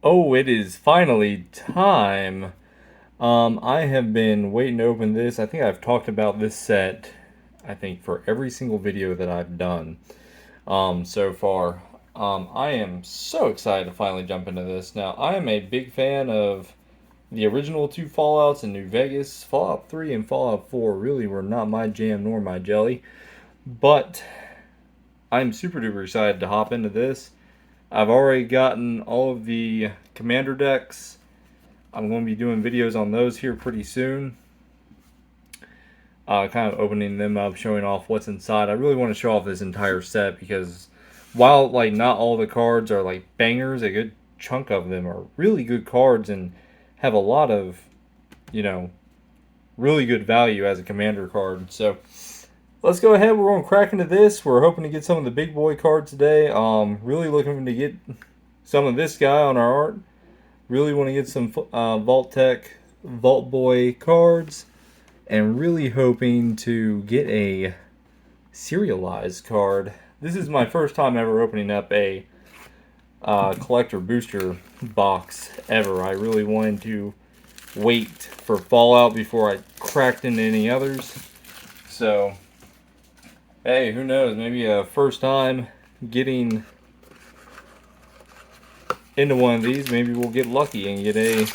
Oh, it is finally time. I have been waiting to open this. I think I've talked about this set, I think, for every single video that I've done so far. I am so excited to finally jump into this. Now, I am a big fan of the original two Fallouts in New Vegas. Fallout 3 and Fallout 4 really were not my jam nor my jelly, but I'm super duper excited to hop into this. I've already gotten all of the commander decks. I'm going to be doing videos on those here pretty soon. Kind of opening them up, showing off what's inside. I really want to show off this entire set because while like not all the cards are like bangers, a good chunk of them are really good cards and have a lot of, you know, really good value as a commander card. So let's go ahead. We're going to crack into this. We're hoping to get some of the big boy cards today. Really looking to get some of this guy on our art. Really want to get some Vault-Tec Vault Boy cards, and really hoping to get a serialized card. This is my first time ever opening up a collector booster box ever. I really wanted to wait for Fallout before I cracked into any others. So, hey, who knows? Maybe a first time getting into one of these, maybe we'll get lucky and get a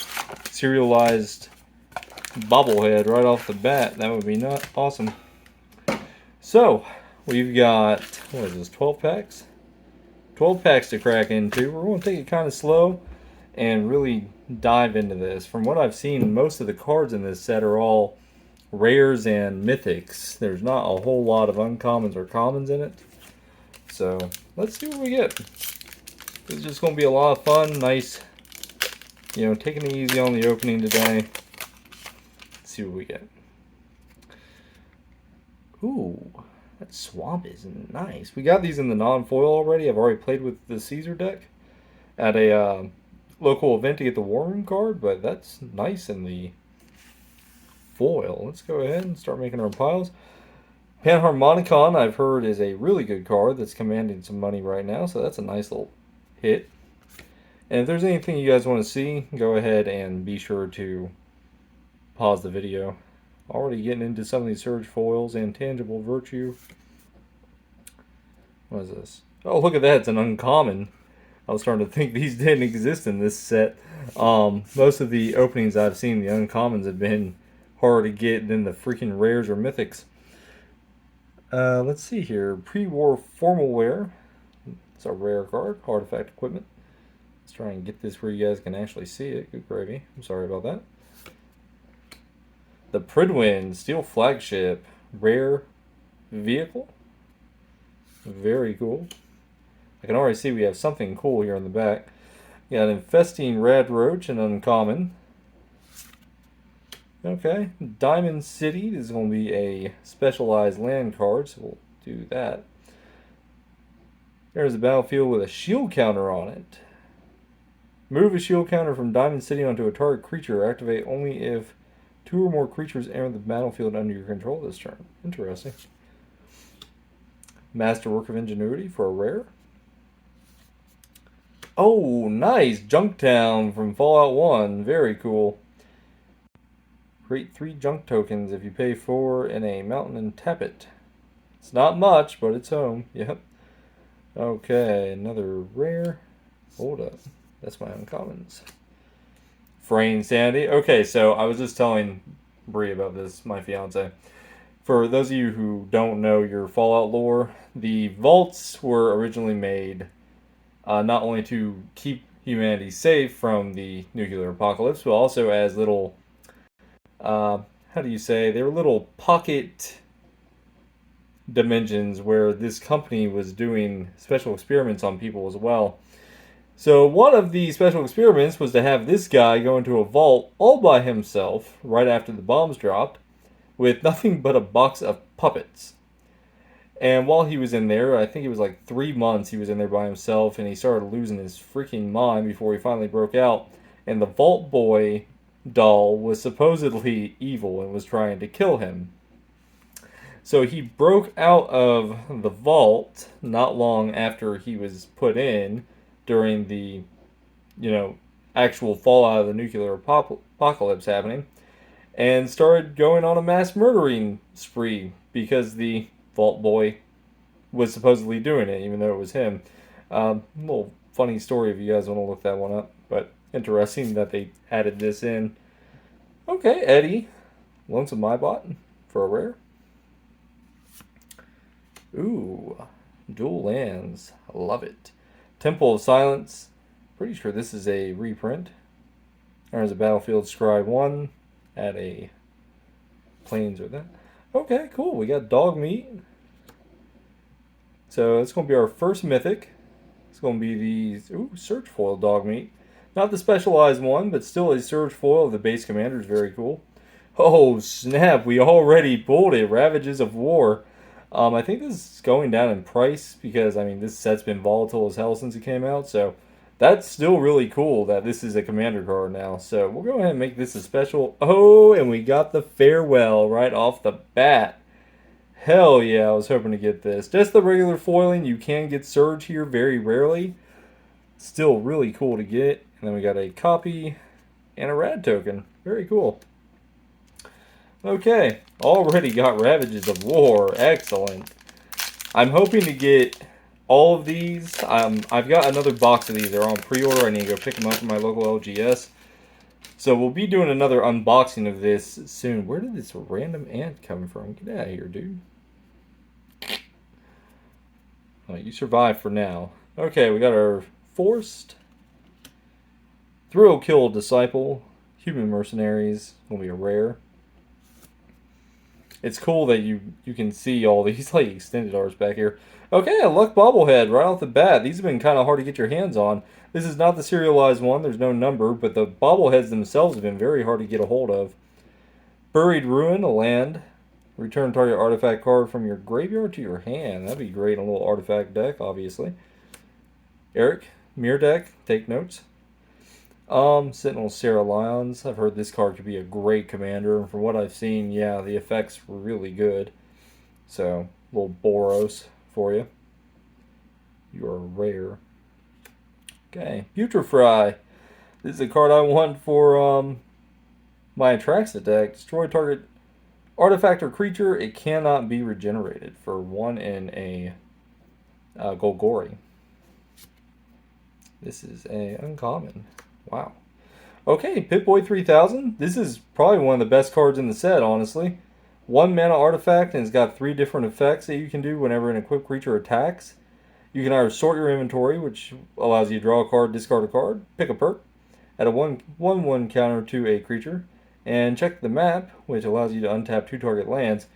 serialized bobblehead right off the bat. That would be not awesome. So, we've got, what is this, 12 packs? 12 packs to crack into. We're going to take it kind of slow and really dive into this. From what I've seen, most of the cards in this set are all rares and mythics. There's not a whole lot of uncommons or commons in it. So, let's see what we get. This is just going to be a lot of fun. Nice, taking it easy on the opening today. Let's see what we get. Ooh, that swamp is nice. We got these in the non-foil already. I've already played with the Caesar deck at a local event to get the War Room card, but that's nice in the foil. Let's go ahead and start making our piles. Panharmonicon, I've heard, is a really good card that's commanding some money right now, so that's a nice little hit. And if there's anything you guys want to see, go ahead and be sure to pause the video. Already getting into some of these Surge foils and Tangible Virtue. What is this? Oh, look at that. It's an uncommon. I was starting to think these didn't exist in this set. Most of the openings I've seen, the uncommons have been harder to get than the freaking rares or mythics. Let's see here. Pre-war formal wear. It's a rare card. Artifact equipment. Let's try and get this where you guys can actually see it. Good gravy. I'm sorry about that. The Pridwin Steel Flagship. Rare vehicle. Very cool. I can already see we have something cool here in the back. We got Infesting Radroach, an uncommon. Okay. Diamond City. This is going to be a specialized land card, so we'll do that. There's a battlefield with a shield counter on it. Move a shield counter from Diamond City onto a target creature. Activate only if 2 or more creatures enter the battlefield under your control this turn. Interesting. Masterwork of Ingenuity for a rare. Oh, nice. Junktown from Fallout 1. Very cool. Create 3 junk tokens if you pay 4 in a mountain and tap it. It's not much, but it's home. Yep. Okay, another rare. Hold up. That's my uncommons. Fraying Sandy. Okay, so I was just telling Brie about this, my fiance. For those of you who don't know your Fallout lore, the vaults were originally made not only to keep humanity safe from the nuclear apocalypse, but also as little, how do you say, they were little pocket dimensions where this company was doing special experiments on people as well. So one of the special experiments was to have this guy go into a vault all by himself right after the bombs dropped with nothing but a box of puppets. And while he was in there, I think it was like 3 months he was in there by himself, and he started losing his freaking mind before he finally broke out. And the Vault Boy doll was supposedly evil and was trying to kill him. So he broke out of the vault not long after he was put in during the, actual fallout of the nuclear apocalypse happening, and started going on a mass murdering spree because the Vault Boy was supposedly doing it, even though it was him. Little funny story if you guys want to look that one up, but interesting that they added this in. Okay, Eddie, Lonesome Mybot for a rare. Ooh, dual lands, I love it. Temple of Silence, pretty sure this is a reprint. There's a Battlefield Scribe 1, add a Plains or that. Okay, cool, we got Dog Meat. So it's going to be our first mythic. It's going to be the Surge Foil Dog Meat. Not the specialized one, but still a Surge Foil of the base commander is very cool. Oh, snap, we already pulled it. Ravages of War. I think this is going down in price because, I mean, this set's been volatile as hell since it came out. So that's still really cool that this is a commander card now. So we'll go ahead and make this a special. Oh, and we got the Farewell right off the bat. Hell yeah, I was hoping to get this. Just the regular foiling. You can get Surge here very rarely. Still really cool to get. And then we got a copy and a rad token. Very cool. Okay, already got Ravages of War. Excellent. I'm hoping to get all of these. I've got another box of these. They're on pre-order. I need to go pick them up from my local LGS. So we'll be doing another unboxing of this soon. Where did this random ant come from? Get out of here, dude. Oh, you survived for now. Okay, we got our Forced, Thrill Kill Disciple, Human Mercenaries. Will be a rare. It's cool that you can see all these like extended arts back here. Okay, a Luck Bobblehead right off the bat. These have been kind of hard to get your hands on. This is not the serialized one. There's no number, but the bobbleheads themselves have been very hard to get a hold of. Buried Ruin, a land. Return target artifact card from your graveyard to your hand. That'd be great in a little artifact deck, obviously. Eric, Mirror Deck, take notes. Sentinel Sarah Lyons. I've heard this card could be a great commander, and from what I've seen, yeah, the effects were really good. So, a little Boros for you. You are rare. Okay, Putrefy. This is a card I want for my Atraxa deck. Destroy target artifact or creature. It cannot be regenerated for 1 in a Golgori. This is a uncommon. Wow. Okay, Pip-Boy 3000. This is probably one of the best cards in the set, honestly. 1 mana artifact, and it's got 3 different effects that you can do whenever an equipped creature attacks. You can either sort your inventory, which allows you to draw a card, discard a card, pick a perk, add a 1/1 counter to a creature, and check the map, which allows you to untap 2 target lands.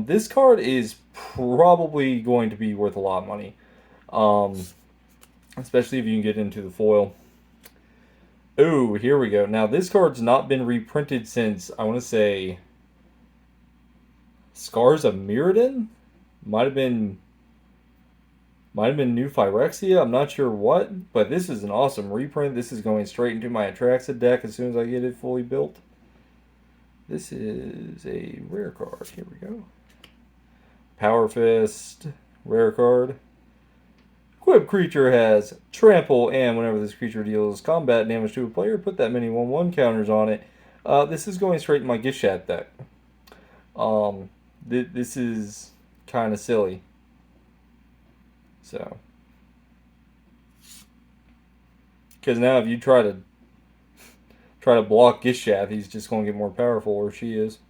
This card is probably going to be worth a lot of money, especially if you can get into the foil. Ooh, here we go. Now, this card's not been reprinted since, I want to say, Scars of Mirrodin? Might have been New Phyrexia. I'm not sure what, but this is an awesome reprint. This is going straight into my Atraxa deck as soon as I get it fully built. This is a rare card. Here we go. Power Fist, rare card. Equipped creature has Trample, and whenever this creature deals combat damage to a player, put that many 1/1 counters on it. This is going straight in my Gishat deck. This is kind of silly. So, because now if you try to block Gishath, he's just going to get more powerful, or she is.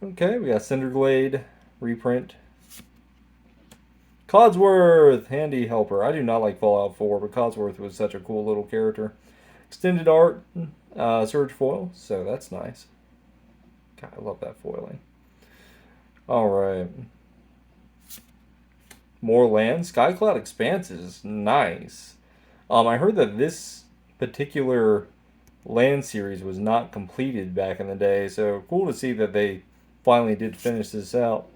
Okay, we got Cinderglade, reprint. Codsworth, handy helper. I do not like Fallout 4, but Codsworth was such a cool little character. Extended art, Surge foil, so that's nice. God, I love that foiling. Alright. More land. Skycloud Expanse is nice. I heard that this particular land series was not completed back in the day, so cool to see that they finally did finish this out.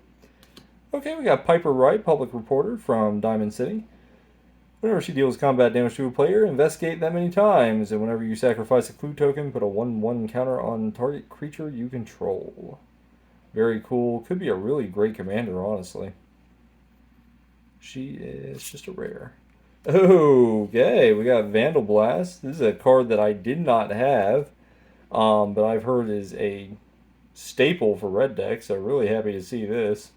Okay, we got Piper Wright, Public Reporter from Diamond City. Whenever she deals combat damage to a player, investigate that many times, and whenever you sacrifice a clue token, put a 1/1 counter on target creature you control. Very cool. Could be a really great commander, honestly. She is just a rare. Okay, we got Vandal Blast. This is a card that I did not have, but I've heard is a staple for red decks. So really happy to see this.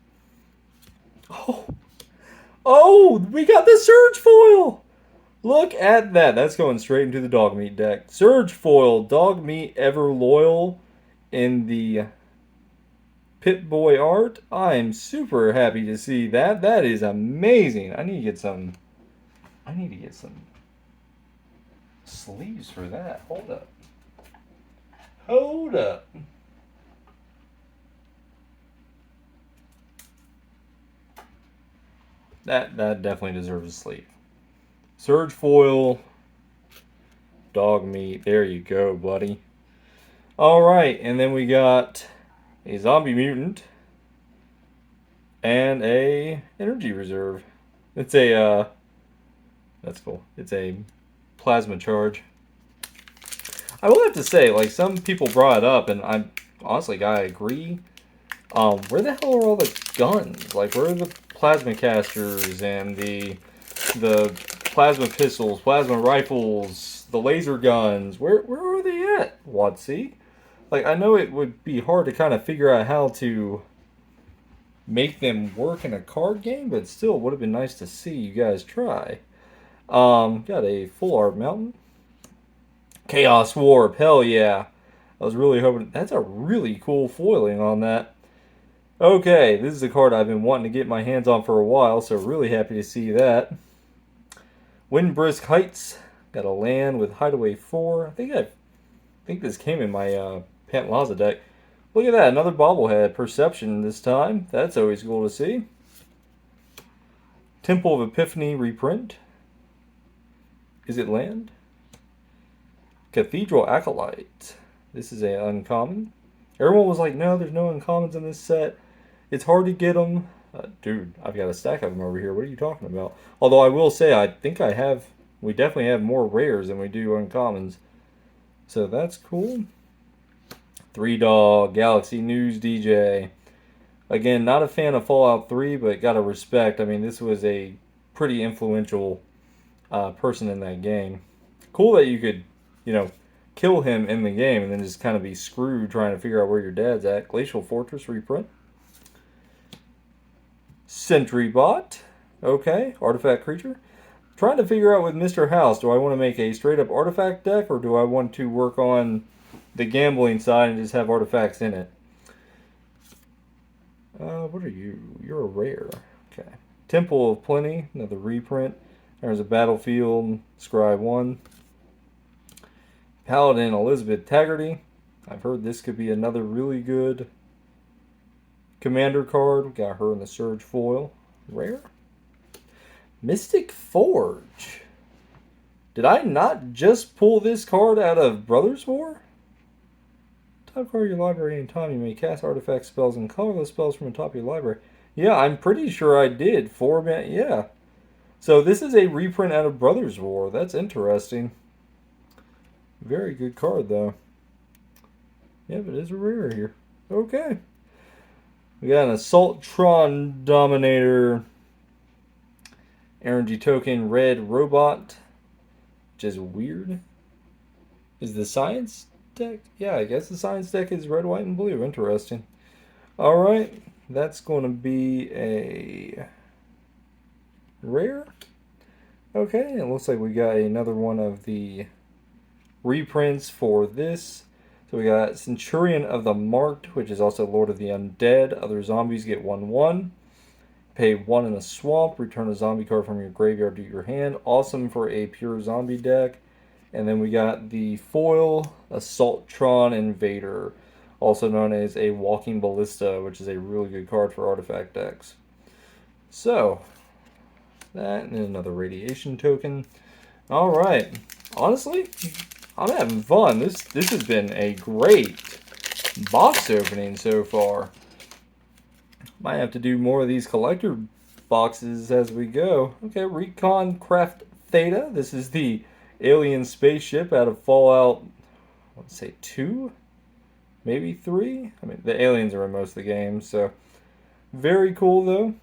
Oh, oh, we got the Surge Foil. Look at that. That's going straight into the dog meat deck. Surge Foil, dog meat ever loyal in the Pip-Boy art. I'm super happy to see that. That is amazing. I need to get some sleeves for that. Hold up. Hold up. That definitely deserves a sleeve. Surge Foil, dog meat. There you go, buddy. All right, and then we got a zombie mutant and a energy reserve. It's a that's cool. It's a plasma charge. I will have to say, like, some people brought it up, and I'm honestly, I agree. Where the hell are all the guns? Like, where are the plasma casters and the plasma pistols, plasma rifles, the laser guns? Where are they at, Watsy? Like, I know it would be hard to kind of figure out how to make them work in a card game, but still, would have been nice to see you guys try. Got a full art mountain. Chaos Warp, hell yeah. I was really hoping. That's a really cool foiling on that. Okay, this is a card I've been wanting to get my hands on for a while, so really happy to see that. Windbrisk Heights, got a land with Hideaway 4. I think this came in my Pantlaza deck. Look at that, another bobblehead. Perception this time. That's always cool to see. Temple of Epiphany reprint. Is it land? Cathedral Acolyte. This is a uncommon. Everyone was like, no, there's no uncommons in this set. It's hard to get them. Dude, I've got a stack of them over here. What are you talking about? Although I will say, I think we definitely have more rares than we do uncommons. So that's cool. Three Dog, Galaxy News DJ. Again, not a fan of Fallout 3, but gotta respect. I mean, this was a pretty influential person in that game. Cool that you could, kill him in the game and then just kind of be screwed trying to figure out where your dad's at. Glacial Fortress reprint. Sentry Bot. Okay, artifact creature. Trying to figure out with Mr. House, do I want to make a straight up artifact deck or do I want to work on the gambling side and just have artifacts in it? What are you? You're a rare. Okay. Temple of Plenty, another reprint. There's a Battlefield, Scribe 1. Paladin Elizabeth Taggarty. I've heard this could be another really good commander card. We got her in the Surge foil. Rare. Mystic Forge. Did I not just pull this card out of Brothers War? Top card of your library anytime you may cast artifact spells and colorless spells from the top of your library. Yeah, I'm pretty sure I did. Yeah. So this is a reprint out of Brothers War. That's interesting. Very good card, though. Yeah, but it is a rare here. Okay. We got an Assaultron Dominator. Energy token, red robot. Which is weird. Is the science deck? Yeah, I guess the science deck is red, white, and blue. Interesting. Alright. That's going to be a rare. Okay, it looks like we got another one of the reprints for this. So we got Centurion of the Marked, which is also Lord of the Undead. Other zombies get 1/1. Pay 1 in a swamp. Return a zombie card from your graveyard to your hand. Awesome for a pure zombie deck. And then we got the foil Assaultron Invader, also known as a Walking Ballista, which is a really good card for artifact decks. So, that and another radiation token. Alright. Honestly, I'm having fun. This has been a great box opening so far. Might have to do more of these collector boxes as we go. Okay, Recon Craft Theta. This is the alien spaceship out of Fallout, let's say 2? Maybe 3? I mean, the aliens are in most of the games, so very cool though.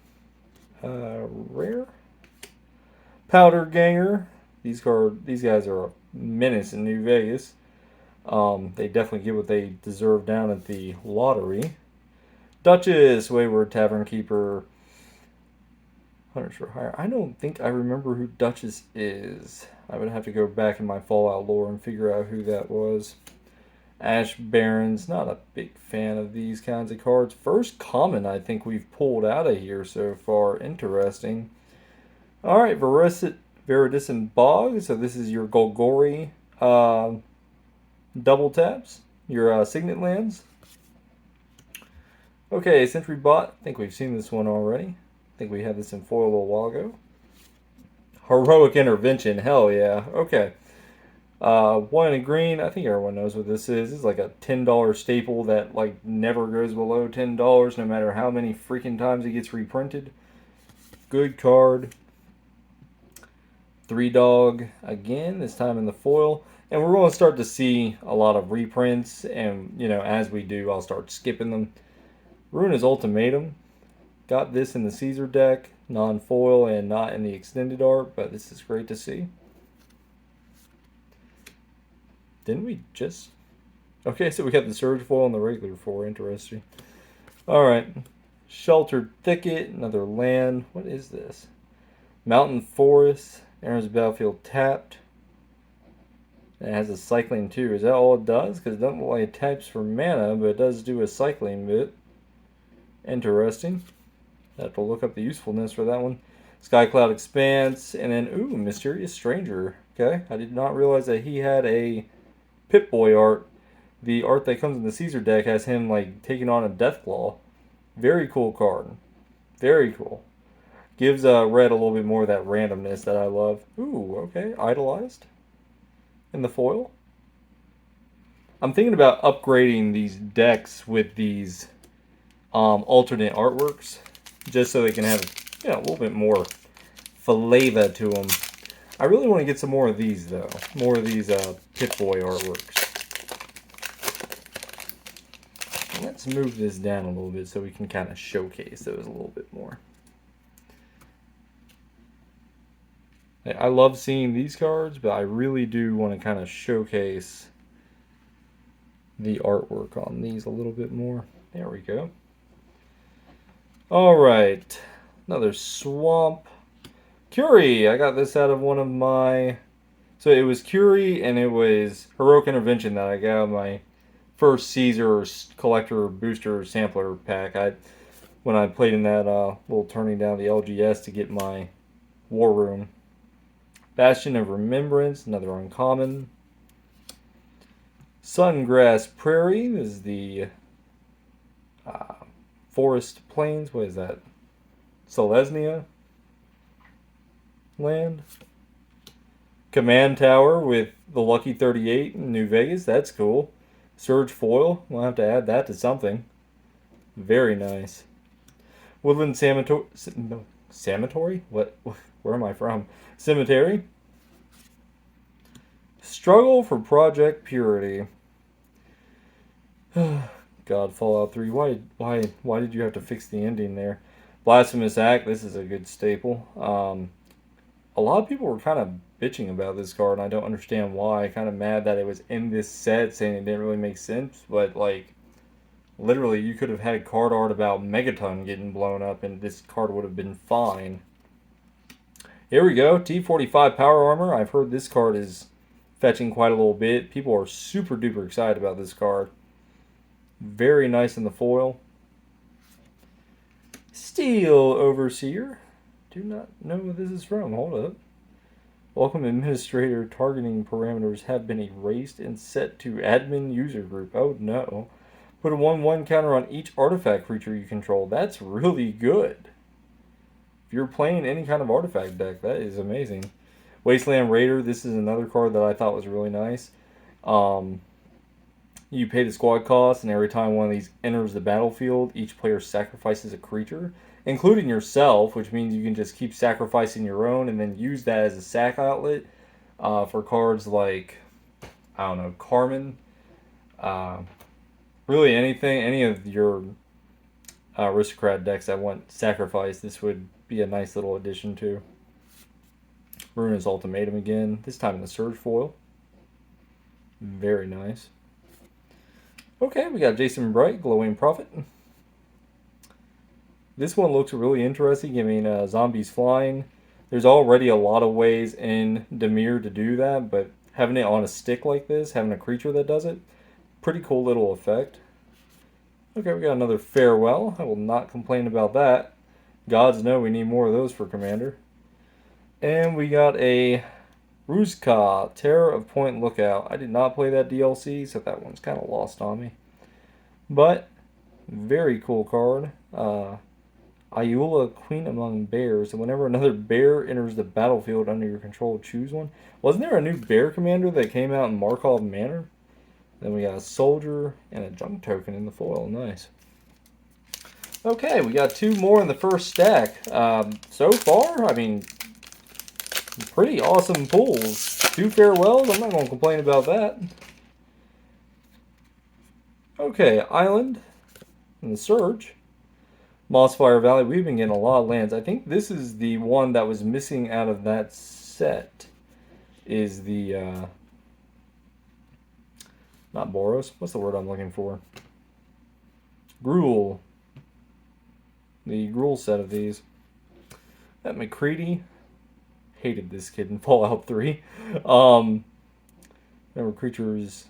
Rare. Powder Ganger. These guys are a menace in New Vegas. They definitely get what they deserve down at the lottery. Duchess, Wayward Tavern Keeper, Hunters for Hire. I don't think I remember who Duchess is. I would have to go back in my Fallout lore and figure out who that was. Ash Barons, not a big fan of these kinds of cards. First common I think we've pulled out of here so far. Interesting. Alright, Viridescent Bog. So this is your Golgari double taps. Your Signet lands. Okay, Sentry Bot. I think we've seen this one already. I think we had this in foil a little while ago. Heroic Intervention. Hell yeah. Okay. One in green. I think everyone knows what this is. It's like a $10 staple that like never goes below $10 no matter how many freaking times it gets reprinted. Good card. 3-dog again, this time in the foil. And we're going to start to see a lot of reprints, and you know, as we do, I'll start skipping them. Runa's Ultimatum. Got this in the Caesar deck, non-foil and not in the extended art, but this is great to see. Didn't we just... Okay, so we got the Surge foil and the regular foil. Interesting. Alright. Sheltered Thicket, another land. What is this? Mountain Forest. Enters the battlefield tapped. It has a cycling too. Is that all it does? Because it doesn't look like it taps for mana, but it does do a cycling bit. Interesting. I have to look up the usefulness for that one. Skycloud Expanse, and then, ooh, Mysterious Stranger. Okay, I did not realize that he had a Pip-Boy art. The art that comes in the Caesar deck has him, like, taking on a Deathclaw. Very cool card. Very cool. Gives red a little bit more of that randomness that I love. Ooh, okay, Idolized. In the foil. I'm thinking about upgrading these decks with these alternate artworks, just so they can have, you know, a little bit more flavor to them. I really want to get some more of these though, more of these Pip-Boy artworks. Let's move this down a little bit so we can kind of showcase those a little bit more. I love seeing these cards, but I really do want to kind of showcase the artwork on these a little bit more. There we go. Alright, another Swamp. Curie, I got this out of one of my... So it was Curie and it was Heroic Intervention that I got out of my first Caesar collector booster sampler pack. When I played in that little turning down the LGS to get my War Room. Bastion of Remembrance, another uncommon. Sungrass Prairie, this is the Forest Plains, what is that? Selesnya land. Command Tower with the Lucky 38 in New Vegas, that's cool. Surge Foil, we'll have to add that to something. Very nice. Woodland Cemetery? What? Where am I from? Cemetery. Struggle for Project Purity. God, Fallout 3. Why did you have to fix the ending there? Blasphemous Act. This is a good staple. A lot of people were kind of bitching about this card, and I don't understand why. Kind of mad that it was in this set, saying it didn't really make sense. But like, literally, you could have had card art about Megaton getting blown up, and this card would have been fine. Here we go. T45 Power Armor. I've heard this card is fetching quite a little bit. People are super duper excited about this card. Very nice in the foil. Steel Overseer. Do not know where this is from. Hold up. Welcome Administrator. Targeting parameters have been erased and set to admin user group. Oh no. Put a 1/1 counter on each artifact creature you control. That's really good. If you're playing any kind of artifact deck, that is amazing. Wasteland Raider. This is another card that I thought was really nice. You pay the squad cost, and every time one of these enters the battlefield, each player sacrifices a creature, including yourself, which means you can just keep sacrificing your own and then use that as a sack outlet for cards like, I don't know, Carmen. Really anything, any of your aristocrat decks that want sacrifice, this would be a nice little addition to. Ruinous Ultimatum again, this time in the Surge foil. Very nice. Okay, we got Jason Bright, Glowing Prophet. This one looks really interesting. I mean, zombies flying. There's already a lot of ways in Dimir to do that, but having it on a stick like this, having a creature that does it, pretty cool little effect. Okay, we got another Farewell. I will not complain about that. Gods know we need more of those for Commander. And we got a Ruzka, Terror of Point Lookout. I did not play that DLC, so that one's kind of lost on me. But, very cool card. Ayula, Queen Among Bears. And whenever another bear enters the battlefield under your control, choose one. Wasn't there a new bear commander that came out in Markov Manor? Then we got a soldier and a junk token in the foil. Nice. Okay, we got two more in the first stack. So far, I mean, pretty awesome pulls. Two Farewells, I'm not going to complain about that. Okay, Island and the Surge. Mossfire Valley, we've been getting a lot of lands. I think this is the one that was missing out of that set. Is the, not Boros, what's the word I'm looking for? Gruul. The Gruul set of these. That McCready. Hated this kid in Fallout 3. Remember, creatures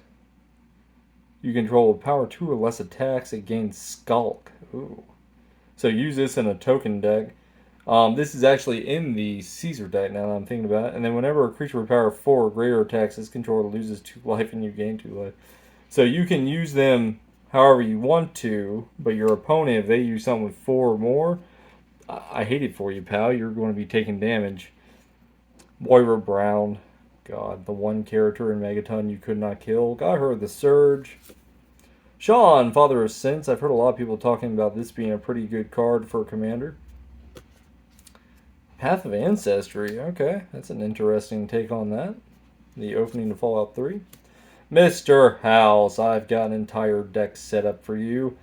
you control with power 2 or less attacks, it gains Skulk. Ooh. So use this in a token deck. This is actually in the Caesar deck now that I'm thinking about it. And then whenever a creature with power 4 or greater attacks, this controller loses 2 life and you gain 2 life. So you can use them however you want to, but your opponent, if they use something with 4 or more, I hate it for you, pal. You're going to be taking damage. Moira Brown. God, the one character in Megaton you could not kill. Got her the Surge. Sean, Father of Sense. I've heard a lot of people talking about this being a pretty good card for Commander. Path of Ancestry. Okay, that's an interesting take on that. The opening to Fallout 3. Mr. House, I've got an entire deck set up for you.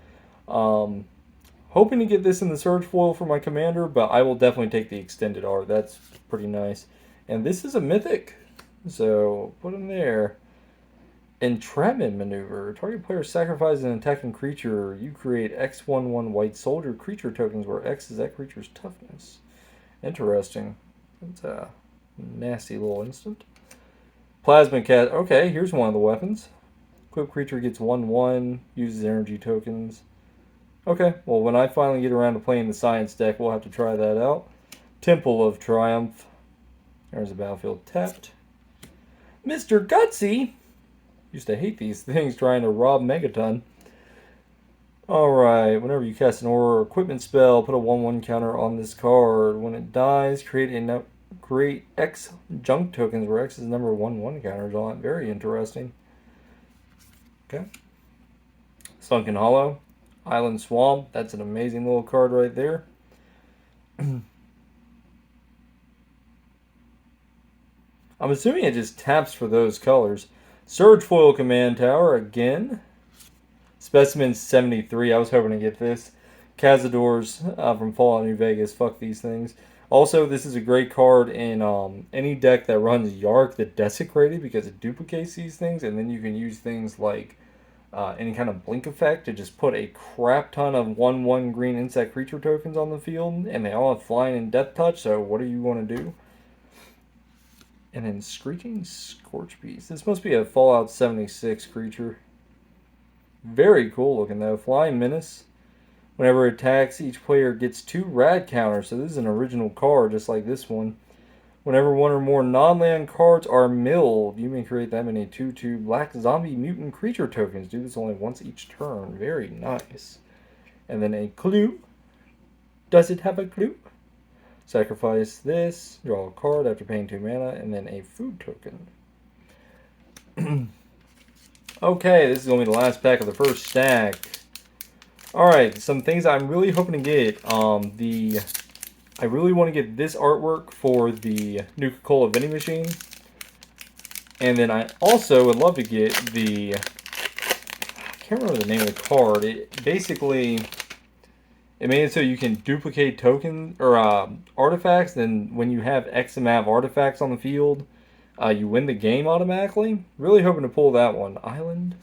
Hoping to get this in the Surge foil for my Commander, but I will definitely take the extended art. That's pretty nice. And this is a Mythic, so put him there. Entrapment Maneuver. Target player sacrifices an attacking creature. You create X11 white soldier creature tokens where X is that creature's toughness. Interesting. That's a nasty little instant. Plasma Cat. Okay, here's one of the weapons. Equipped creature gets 1/1, uses energy tokens. Okay, well, when I finally get around to playing the science deck, we'll have to try that out. Temple of Triumph. There's a battlefield tapped. Mr. Gutsy. Used to hate these things trying to rob Megaton. Alright, whenever you cast an aura or equipment spell, put a 1/1 counter on this card. When it dies, create X junk tokens where X is number 1/1 counters on it. Very interesting. Okay. Sunken Hollow. Island Swamp. That's an amazing little card right there. I'm assuming it just taps for those colors. Surge Foil Command Tower again. Specimen 73. I was hoping to get this. Cazadors from Fallout New Vegas. Fuck these things. Also, this is a great card in any deck that runs Yark the Desecrated because it duplicates these things, and then you can use things like any kind of blink effect to just put a crap ton of 1/1 green insect creature tokens on the field, and they all have flying and death touch, so what do you want to do? And then Screeching Scorch Beast. This must be a Fallout 76 creature. Very cool looking though. Flying Menace. Whenever it attacks, each player gets 2 rad counters. So this is an original card, just like this one. Whenever one or more non-land cards are milled, you may create them in a 2/2 black zombie mutant creature tokens. Do this only once each turn. Very nice. And then a clue. Does it have a clue? Sacrifice this, draw a card after paying 2 mana, and then a food token. Okay, this is going to be the last pack of the first stack. Alright, some things I'm really hoping to get. I really want to get this artwork for the Nuka-Cola vending machine. And then I also would love to get the... I can't remember the name of the card. It basically... It made it so you can duplicate tokens or artifacts. Then when you have X amount of artifacts on the field, you win the game automatically. Really hoping to pull that one. Island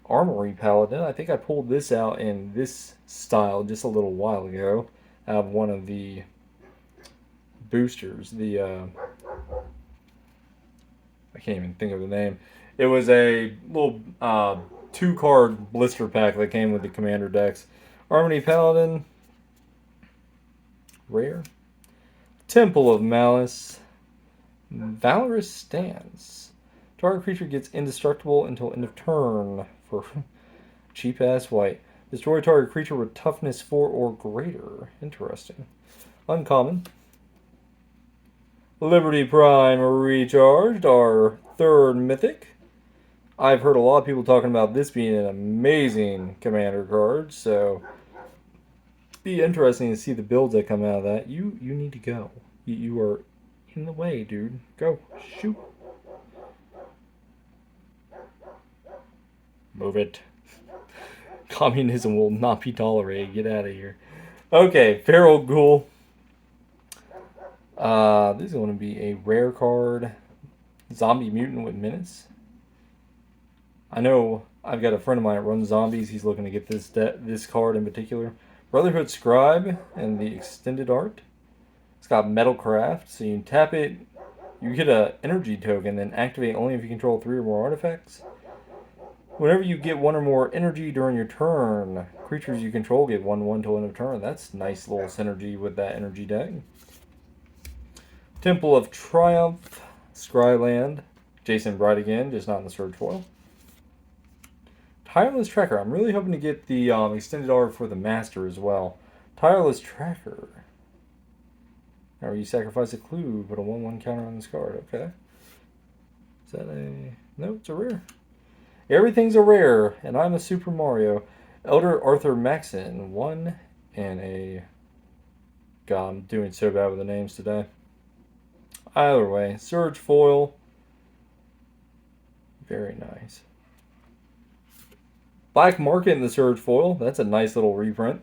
Armory Paladin. I think I pulled this out in this style just a little while ago. I have one of the boosters. I can't even think of the name. It was a little 2-card blister pack that came with the commander decks. Harmony Paladin. Rare. Temple of Malice. Valorous Stance. Target creature gets indestructible until end of turn for cheap ass white. Destroy target creature with toughness 4 or greater. Interesting. Uncommon. Liberty Prime Recharged, our 3rd mythic. I've heard a lot of people talking about this being an amazing commander card, so be interesting to see the builds that come out of that. You need to go. You are in the way, dude. Go. Shoot. Move it. Communism will not be tolerated. Get out of here. Okay, Feral Ghoul. This is going to be a rare card. Zombie Mutant with Menace. I know I've got a friend of mine that runs zombies. He's looking to get this card in particular. Brotherhood Scribe and the extended art. It's got Metalcraft, so you can tap it. You get an energy token, then activate only if you control 3 or more artifacts. Whenever you get 1 or more energy during your turn, creatures you control get 1/1 till end of turn. That's nice little synergy with that energy deck. Temple of Triumph, Scryland, Jason Bright again, just not in the Surge foil. Tireless Tracker. I'm really hoping to get the extended art for the Master as well. Tireless Tracker. Now you sacrifice a clue, put a 1/1 counter on this card. Okay. Is that a... No, it's a rare. Everything's a rare, and I'm a Super Mario. Elder Arthur Maxon. 1 and a... God, I'm doing so bad with the names today. Either way, Surge foil. Very nice. Black Market in the Surge foil. That's a nice little reprint.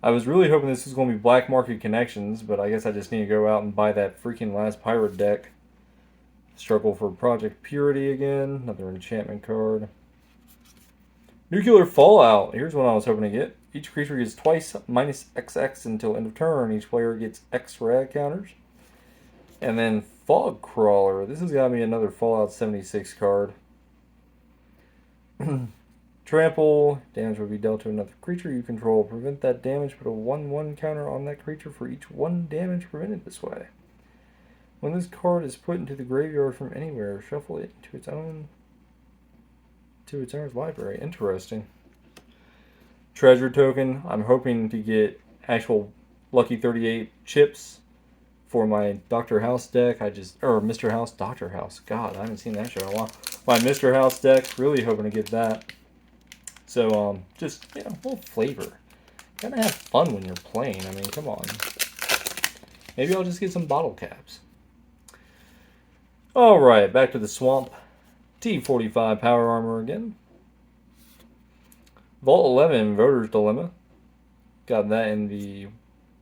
I was really hoping this was going to be Black Market Connections, but I guess I just need to go out and buy that freaking last pirate deck. Struggle for Project Purity again. Another enchantment card. Nuclear Fallout. Here's what I was hoping to get. Each creature gets twice minus XX until end of turn. Each player gets X rad counters. And then Fog Crawler. This has got me another Fallout 76 card. Trample. Damage will be dealt to another creature you control. Prevent that damage. Put a 1/1 counter on that creature for each 1 damage prevented this way. When this card is put into the graveyard from anywhere, shuffle it to its owner's library. Interesting. Treasure token. I'm hoping to get actual Lucky 38 chips for my Dr. House deck. Or Mr. House, Dr. House. God, I haven't seen that show in a while. My Mr. House deck, really hoping to get that. So, just, a little flavor. Gotta have fun when you're playing. I mean, come on. Maybe I'll just get some bottle caps. Alright, back to the swamp. T45 Power Armor again. Vault 11, Voter's Dilemma. Got that in the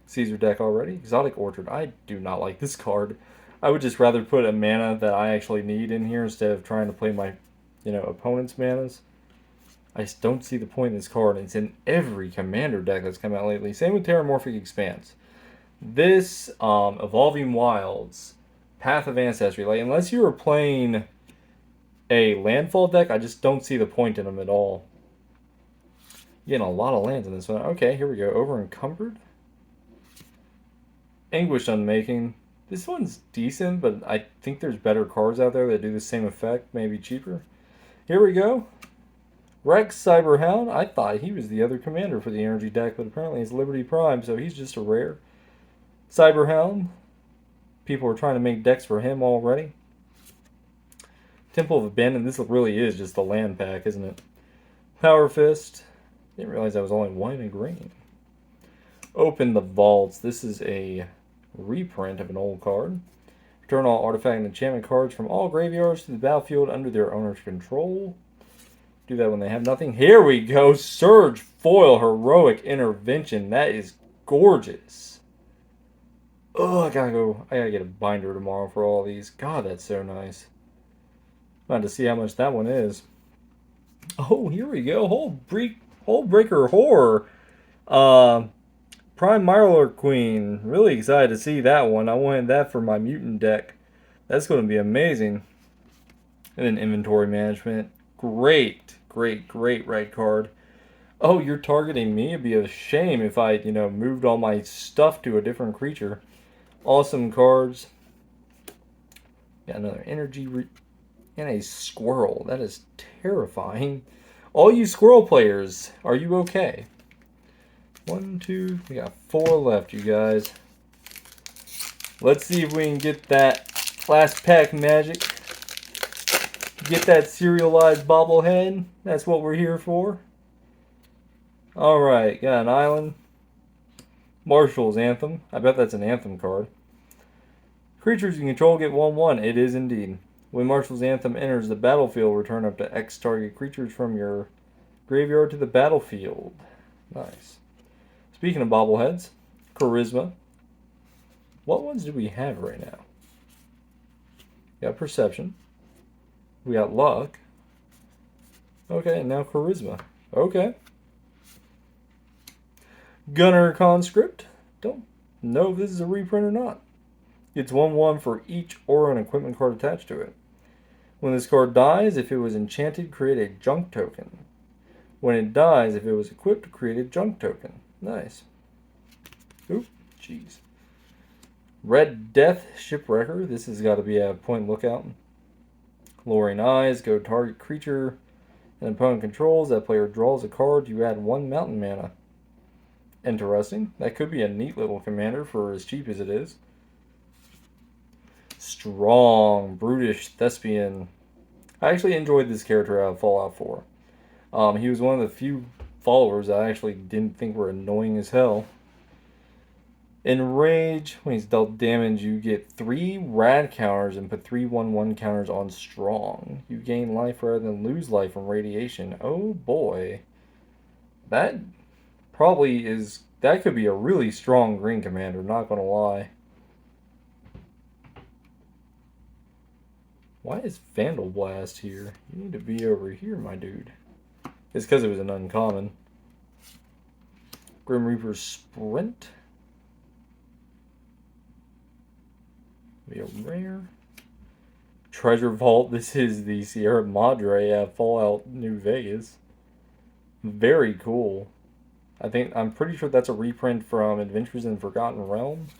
Caesar deck already. Exotic Orchard. I do not like this card. I would just rather put a mana that I actually need in here instead of trying to play my, opponent's manas. I just don't see the point in this card. It's in every commander deck that's come out lately. Same with Terramorphic Expanse. This, Evolving Wilds, Path of Ancestry. Like, unless you were playing a landfall deck, I just don't see the point in them at all. Getting a lot of lands in this one. Okay, here we go. Over Encumbered. Anguished Unmaking. This one's decent, but I think there's better cards out there that do the same effect, maybe cheaper. Here we go. Rex Cyberhound. I thought he was the other commander for the energy deck, but apparently it's Liberty Prime, so he's just a rare. Cyberhound. People are trying to make decks for him already. Temple of Abandon. This really is just the land pack, isn't it? Power Fist. Didn't realize that was only 1 and green. Open the Vaults. This is a reprint of an old card. Return all artifact and enchantment cards from all graveyards to the battlefield under their owner's control. do that when they have nothing. Here we go. Surge Foil Heroic Intervention. That is gorgeous. Oh, I gotta get a binder tomorrow for all these. God, that's so nice. About to see how much that one is. Oh, here we go. Hold Breaker Horror. Prime Mirror Queen. Really excited to see that one. I wanted that for my mutant deck. That's going to be amazing. And then inventory management. Great red card. Oh, you're targeting me? It'd be a shame if I, moved all my stuff to a different creature. Awesome cards. Got another energy and a squirrel. That is terrifying. All you squirrel players, are you okay? 1, 2, we got 4 left, you guys. Let's see if we can get that last pack magic. Get that serialized bobblehead. That's what we're here for. Alright, got an island. Marshall's Anthem. I bet that's an Anthem card. Creatures you control get 1/1. It is indeed. When Marshall's Anthem enters the battlefield, return up to X target creatures from your graveyard to the battlefield. Nice. Speaking of bobbleheads, Charisma. What ones do we have right now? We got Perception. We got Luck. Okay, and now Charisma. Okay. Gunner Conscript. Don't know if this is a reprint or not. It's 1/1 for each aura and equipment card attached to it. When this card dies, if it was enchanted, create a junk token. When it dies, if it was equipped, create a junk token. Nice. Oop, jeez. Red Death Shipwrecker. This has got to be a point lookout. Lowering Eyes. Go target creature an opponent controls. That player draws a card. You add 1 mountain mana. Interesting. That could be a neat little commander for as cheap as it is. Strong, brutish thespian. I actually enjoyed this character out of Fallout 4. He was one of the few followers I actually didn't think were annoying as hell. Enrage, when he's dealt damage, you get 3 rad counters and put 3 1/1 counters on strong. You gain life rather than lose life from radiation. Oh boy. That could be a really strong green commander, not gonna lie. Why is Vandal Blast here? You need to be over here, my dude. It's because it was an uncommon. Grim Reaper Sprint. Be a rare. Treasure Vault. This is the Sierra Madre at Fallout New Vegas. Very cool. I'm pretty sure that's a reprint from Adventures in Forgotten Realms.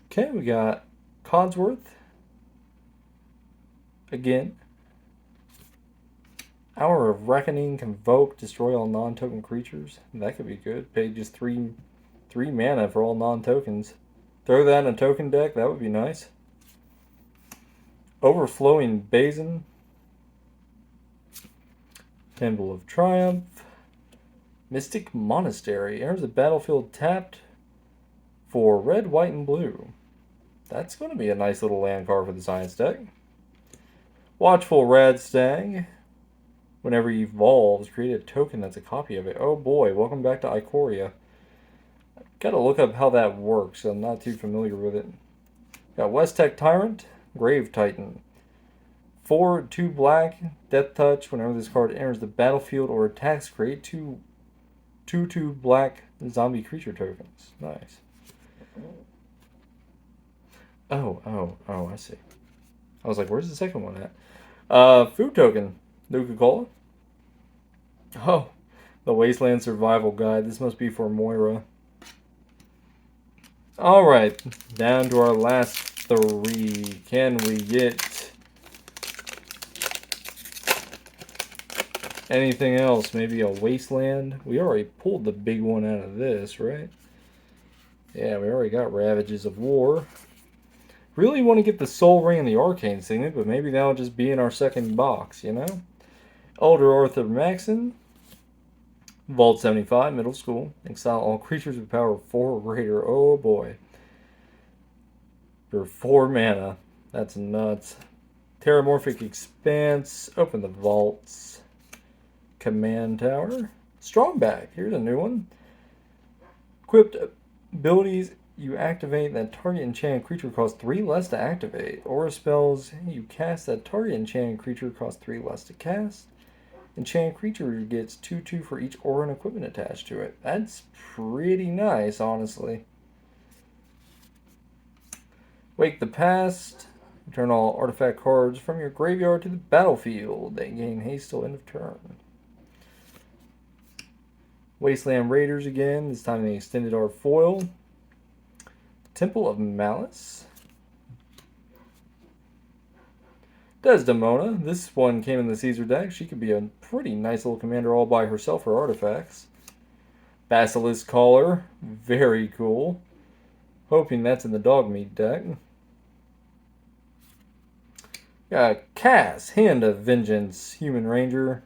Okay, we got Codsworth. Again. Hour of Reckoning, Convoke, destroy all non-token creatures. That could be good. Pay just 3 mana for all non-tokens. Throw that in a token deck, that would be nice. Overflowing Basin. Temple of Triumph. Mystic Monastery. Enters the battlefield tapped for red, white, and blue. That's going to be a nice little land card for the science deck. Watchful Radstag. Whenever he evolves, create a token that's a copy of it. Oh boy, welcome back to Ikoria. Gotta look up how that works. I'm not too familiar with it. Got Westek Tyrant, Grave Titan. 4, 2 black, Death Touch. Whenever this card enters the battlefield or attacks, create 2 black zombie creature tokens. Nice. Oh, I see. I was like, where's the second one at? Food token. Nuka-Cola. Oh, the Wasteland Survival Guide. This must be for Moira. Alright, down to our last 3. Can we get anything else? Maybe a Wasteland? We already pulled the big one out of this, right? Yeah, we already got Ravages of War. Really want to get the Soul Ring and the Arcane Signet, but maybe that'll just be in our second box, you know? Elder Arthur Maxon. Vault 75, Middle School. Exile all creatures with power 4 or greater. Oh boy. For 4 mana. That's nuts. Terramorphic Expanse. Open the vaults. Command Tower. Strongback. Here's a new one. Equipped abilities you activate that target enchanted creature costs 3 less to activate. Aura spells you cast that target enchanted creature costs 3 less to cast. Enchanted creature gets 2/2 for each aura and equipment attached to it. That's pretty nice, honestly. Wake the Past. Return all artifact cards from your graveyard to the battlefield. They gain haste till end of turn. Wasteland Raiders again. This time they extended our foil. Temple of Malice. Desdemona. This one came in the Caesar deck. She could be a pretty nice little commander all by herself for artifacts. Basilisk Caller. Very cool. Hoping that's in the Dogmeat deck. Cass, Hand of Vengeance, Human Ranger.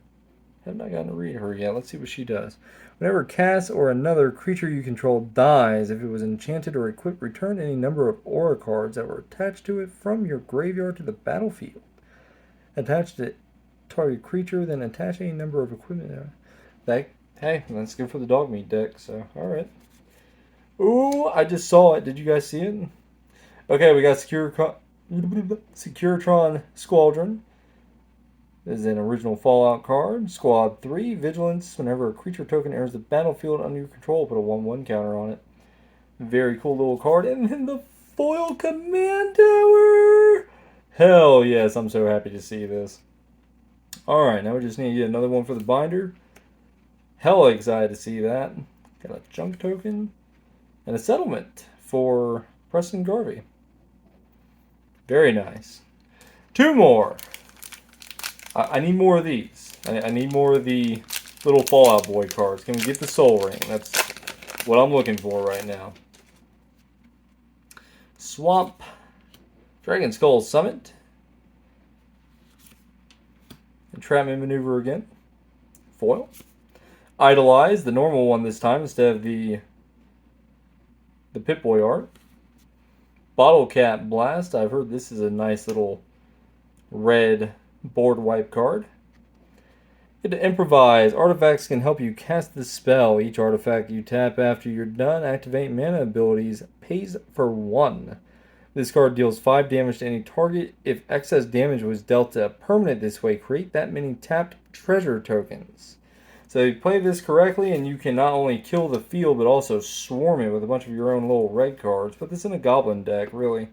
Have not gotten to read her yet. Let's see what she does. Whenever Cass or another creature you control dies, if it was enchanted or equipped, return any number of aura cards that were attached to it from your graveyard to the battlefield. Attach the target creature, then attach any number of equipment. Hey, that's good for the Dogmeat deck, so alright. Ooh, I just saw it. Did you guys see it? Okay, we got Securitron Squadron. This is an original Fallout card. Squad 3, Vigilance. Whenever a creature token enters the battlefield under your control, put a 1/1 counter on it. Very cool little card. And then the foil Command Tower! Hell yes, I'm so happy to see this. Alright, now we just need to get another one for the binder. Hella excited to see that. Got a junk token. And a settlement for Preston Garvey. Very nice. 2 more. I need more of these. I need more of the little Fallout Boy cards. Can we get the Soul Ring? That's what I'm looking for right now. Swamp. Dragon Skull Summit. Entrapment Maneuver again. Foil. Idolize, the normal one this time instead of the Pip-Boy art. Bottle Cap Blast. I've heard this is a nice little red board wipe card. Get to improvise. Artifacts can help you cast the spell. Each artifact you tap after you're done activate mana abilities pays for 1. This card deals 5 damage to any target. If excess damage was dealt to a permanent this way, create that many tapped treasure tokens. So you play this correctly and you can not only kill the field but also swarm it with a bunch of your own little red cards. Put this in a goblin deck, really.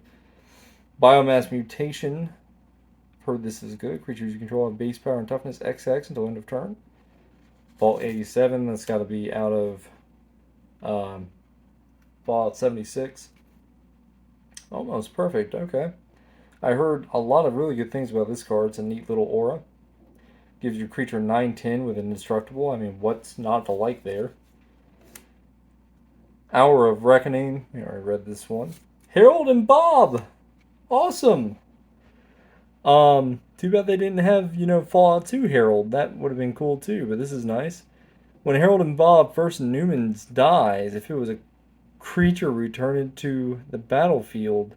Biomass Mutation. Heard this is good. Creatures you control have base power and toughness XX until end of turn. Vault 87, that's got to be out of Fallout 76. Almost perfect, okay. I heard a lot of really good things about this card. It's a neat little aura. Gives your creature 9/10 with indestructible. I mean, what's not to like there? Hour of Reckoning. I already read this one. Harold and Bob! Awesome! Too bad they didn't have, Fallout 2 Harold. That would have been cool too, but this is nice. When Harold and Bob First Newmans dies, if it was a creature returned to the battlefield,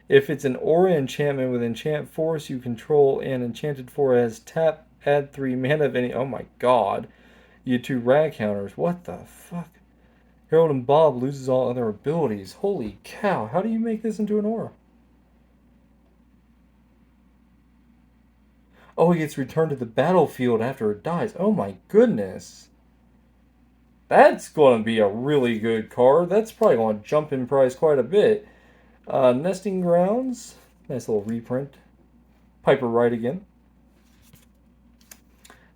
if it's an aura enchantment with enchant force you control and enchanted for as tap, add 3 mana of any. Oh my god. You 2 rag counters. What the fuck? Harold and Bob loses all other abilities. Holy cow. How do you make this into an aura? Oh, he gets returned to the battlefield after it dies. Oh my goodness. That's going to be a really good card. That's probably going to jump in price quite a bit. Nesting Grounds. Nice little reprint. Piper Wright again.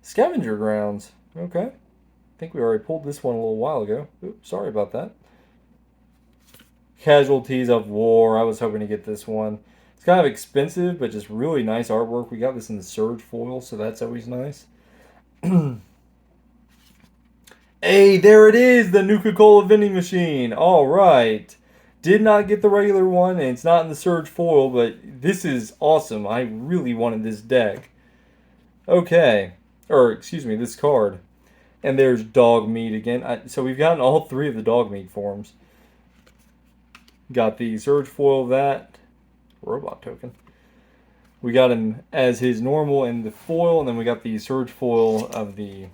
Scavenger Grounds. Okay. I think we already pulled this one a little while ago. Oops, sorry about that. Casualties of War. I was hoping to get this one. It's kind of expensive, but just really nice artwork. We got this in the Surge foil, so that's always nice. Hey, there it is! The Nuka-Cola vending machine! Alright. Did not get the regular one, and it's not in the Surge foil, but this is awesome. I really wanted this deck. Okay. Or, excuse me, this card. And there's Dogmeat again. So we've gotten all 3 of the Dogmeat forms. Got the Surge foil of that. Robot token. We got him as his normal in the foil, and then we got the Surge foil of the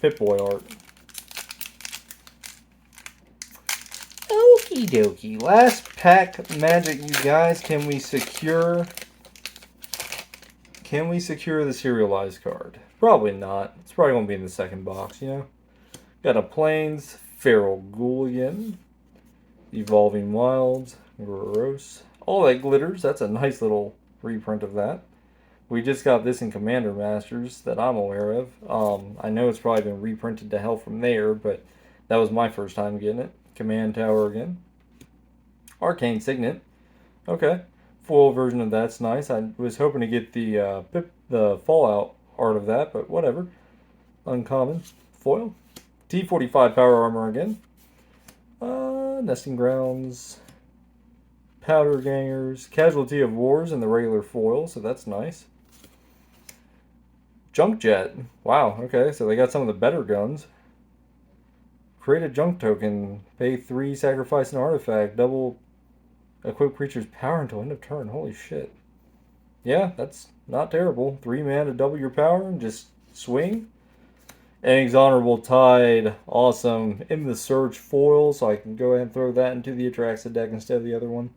Pip-Boy art. Okie dokie. Last pack magic, you guys. Can we secure the serialized card? Probably not. It's probably going to be in the second box, you know? Got a Plains, Feral Ghoul again. Evolving Wilds, gross. All that glitters. That's a nice little reprint of that. We just got this in Commander Masters that I'm aware of. I know it's probably been reprinted to hell from there, but that was my first time getting it. Command Tower again. Arcane Signet. Okay. Foil version of that's nice. I was hoping to get the Fallout art of that, but whatever. Uncommon. Foil. T-45 Power Armor again. Nesting Grounds. Powder Gangers. Casualty of Wars in the regular foil, so that's nice. Junk Jet. Wow, okay, so they got some of the better guns. Create a junk token. Pay 3, sacrifice an artifact. Double equip creature's power until end of turn. Holy shit. Yeah, that's not terrible. 3 mana to double your power and just swing. Inexhonorable Tide. Awesome. In the Surge foil, so I can go ahead and throw that into the Atraxa deck instead of the other one.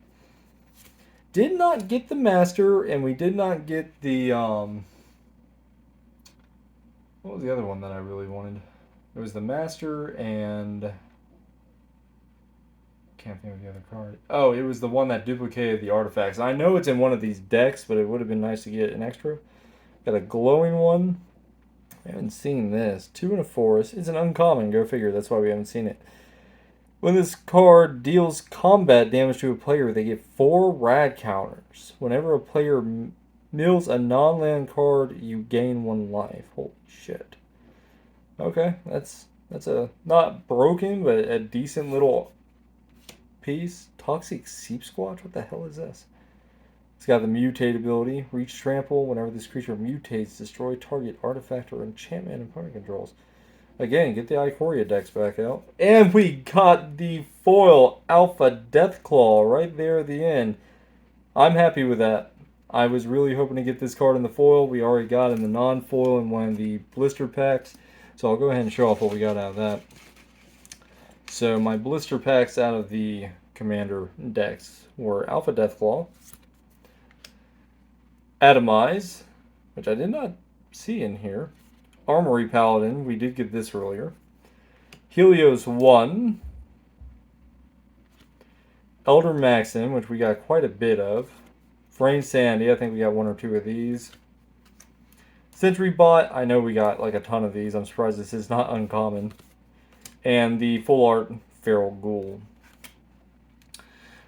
Did not get the Master, and we did not get the, what was the other one that I really wanted? It was the Master and... Can't think of the other card. Oh, it was the one that duplicated the artifacts. I know it's in one of these decks, but it would have been nice to get an extra. Got a glowing one. I haven't seen this. 2 in a forest. It's an uncommon. Go figure. That's why we haven't seen it. When this card deals combat damage to a player, they get 4 rad counters. Whenever a player mills a non-land card, you gain 1 life. Holy shit. Okay, that's a not broken, but a decent little piece. Toxic Seep Squatch? What the hell is this? It's got the mutate ability. Reach Trample. Whenever this creature mutates, destroy target artifact or enchantment opponent controls. Again, get the Ikoria decks back out. And we got the foil Alpha Deathclaw right there at the end. I'm happy with that. I was really hoping to get this card in the foil. We already got in the non-foil in one of the blister packs. So I'll go ahead and show off what we got out of that. So my blister packs out of the Commander decks were Alpha Deathclaw, Atomize, which I did not see in here, Armory Paladin, we did get this earlier, Helios 1, Elder Maxim, which we got quite a bit of, Frayne Sandy, I think we got 1 or 2 of these, Sentry Bot, I know we got like a ton of these, I'm surprised this is not uncommon, and the full art Feral Ghoul.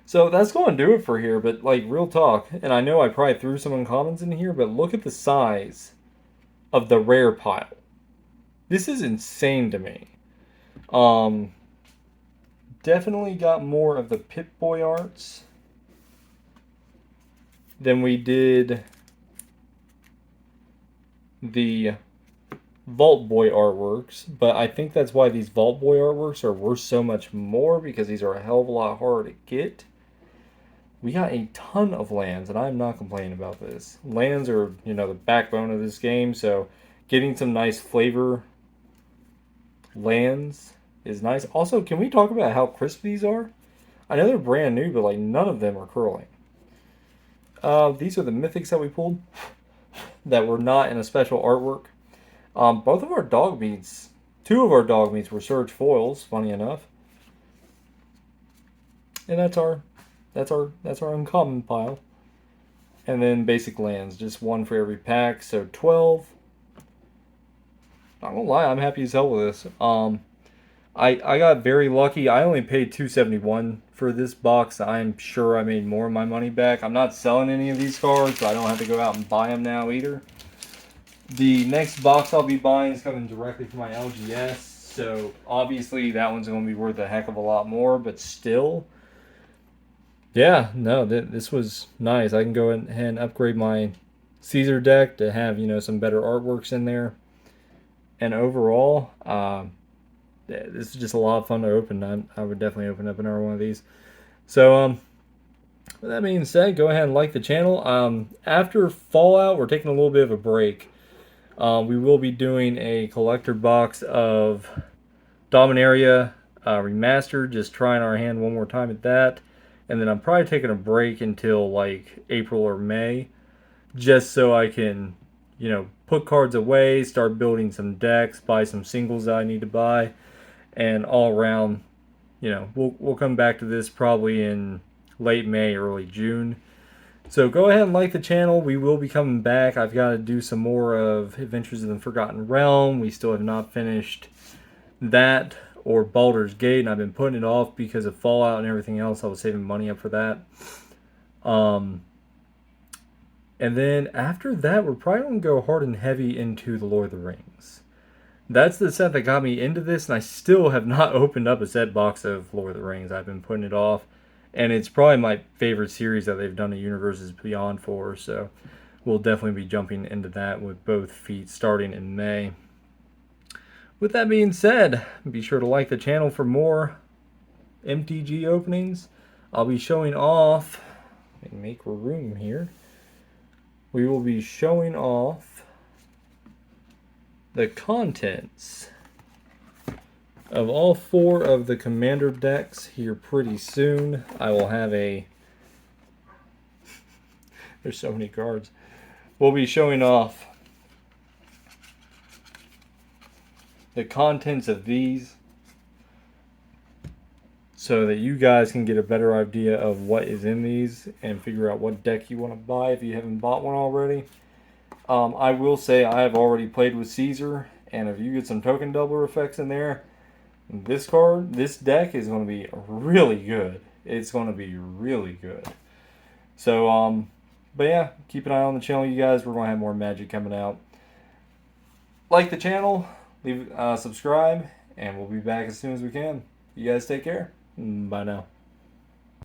So that's going to do it for here, but like real talk, and I know I probably threw some uncommons in here, but look at the size of the rare pile. This is insane to me. Definitely got more of the Pip-Boy arts than we did the Vault Boy artworks, but I think that's why these Vault Boy artworks are worth so much more, because these are a hell of a lot harder to get. We got a ton of lands, and I'm not complaining about this. Lands are, you know, the backbone of this game, so getting some nice flavor lands is nice. Also, can we talk about how crisp these are? I know they're brand new, but like none of them are curling. These are the mythics that we pulled that were not in a special artwork. Both of our dog meats, 2 of our dog meats were Surge foils, funny enough. And that's our uncommon pile. And then basic lands, just 1 for every pack, so 12. Not gonna lie, I'm happy as hell with this. I got very lucky. I only paid $271 for this box. I'm sure I made more of my money back. I'm not selling any of these cards, so I don't have to go out and buy them now either. The next box I'll be buying is coming directly from my LGS, so obviously that one's going to be worth a heck of a lot more, but still, yeah, no, this was nice. I can go ahead and upgrade my Caesar deck to have, you know, some better artworks in there. And overall, this is just a lot of fun to open. I would definitely open up another one of these. So, With that being said, go ahead and like the channel. After Fallout, we're taking a little bit of a break. We will be doing a collector box of Dominaria Remastered, just trying our hand one more time at that. And then I'm probably taking a break until like April or May, just so I can, put cards away, start building some decks, buy some singles that I need to buy, and all around, we'll come back to this probably in late May, early June. So go ahead and like the channel. We will be coming back. I've got to do some more of Adventures in the Forgotten Realm. We still have not finished that or Baldur's Gate, and I've been putting it off because of Fallout and everything else. I was saving money up for that. And then after that, we're probably going to go hard and heavy into the Lord of the Rings. That's the set that got me into this, and I still have not opened up a set box of Lord of the Rings. I've been putting it off, and it's probably my favorite series that they've done a Universes Beyond for, so we'll definitely be jumping into that with both feet starting in May. With that being said, be sure to like the channel for more MTG openings. I'll be showing off, make room here. We will be showing off the contents of all 4 of the Commander decks here pretty soon. I will have a... There's so many cards. We'll be showing off the contents of these so that you guys can get a better idea of what is in these and figure out what deck you want to buy if you haven't bought one already. I will say I have already played with Caesar, and if you get some token doubler effects in there, this deck is going to be really good. It's going to be really good. So, but yeah, keep an eye on the channel, you guys. We're going to have more Magic coming out. Like the channel, subscribe, and we'll be back as soon as we can. You guys take care. Bye now.